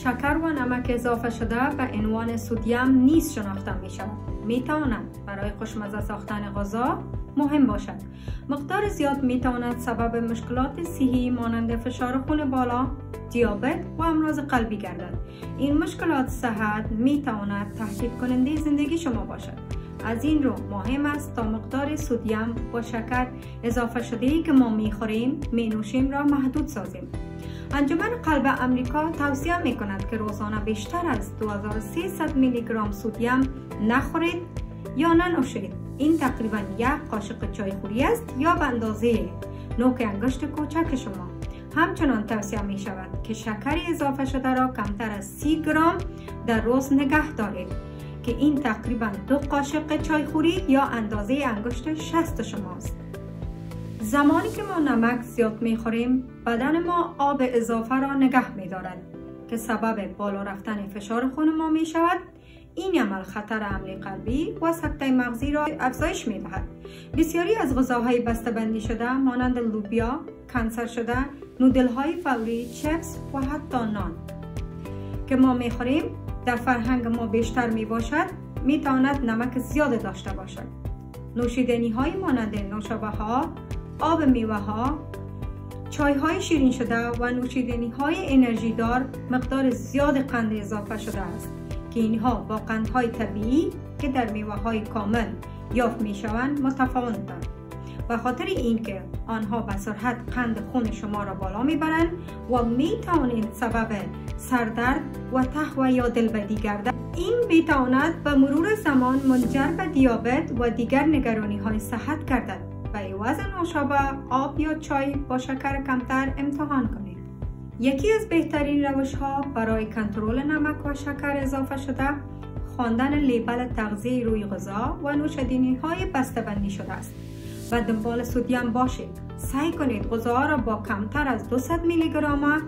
شکر و نمک اضافه شده به عنوان سدیم نیز شناخته می شود. می تواند برای خوشمزه ساختن غذا مهم باشد. مقدار زیاد می تواند سبب مشکلات صحی مانند فشار خون بالا، دیابت و امراض قلبی گردد. این مشکلات صحت می تواند تهدید کننده زندگی شما باشد. از این رو مهم است تا مقدار سدیم و شکر اضافه شده‌ای که ما می خوریم، می نوشیم را محدود سازیم. انجمن قلب آمریکا توصیه می کند که روزانه بیشتر از 2300 میلی گرم سدیم نخورید یا ننوشید. این تقریبا یک قاشق چایخوری است یا به اندازه نوک انگشت کوچک شما. همچنان توصیه می شود که شکر اضافه شده را کمتر از 30 گرم در روز نگه دارید که این تقریبا 2 قاشق چایخوری یا اندازه انگشت شست شماست. زمانی که ما نمک زیاد می خوریم، بدن ما آب اضافه را نگه می دارد که سبب بالا رفتن فشار خون ما می شود. این عمل خطر حمله قلبی و سکته مغزی را افزایش می دهد. بسیاری از غذاهای بسته‌بندی شده مانند لوبیا، کنسر شده، نودل‌های فوری، چپس و حتی نان که ما می خوریم در فرهنگ ما بیشتر می باشد، می تواند نمک زیاد داشته باشد. نوشیدنی های مانند نوشابه ها، آب میوه ها، چای های شیرین شده و نوشیدنی های انرژی دار مقدار زیاد قند اضافه شده است که اینها با قندهای طبیعی که در میوه های کامل یافت می شوند متفاوتند. به خاطر اینکه آنها به سرعت قند خون شما را بالا می برند و می توانند سبب سردرد و تهوع یا دلبدی گردد. این می تواند به مرور زمان منجر به دیابت و دیگر نگرانی های صحت گردد. به عوض نوشابه، آب یا چای با شکر کمتر امتحان کنید. یکی از بهترین روش ها برای کنترل نمک و شکر اضافه شده خواندن لیبل تغذیه روی غذا و نوشیدنی های بسته‌بندی شده است. و دنبال سدیم باشید. سعی کنید غذاها را با کمتر از 200 میلی گرم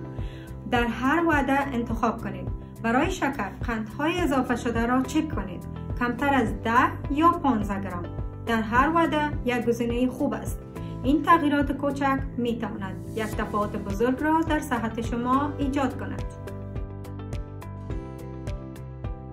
در هر وعده انتخاب کنید. برای شکر قندهای اضافه شده را چک کنید. کمتر از 10 یا 15 گرم در هر وعده یک گزینه خوب است. این تغییرات کوچک می تواند یک تفاوت بزرگ را در صحت شما ایجاد کند.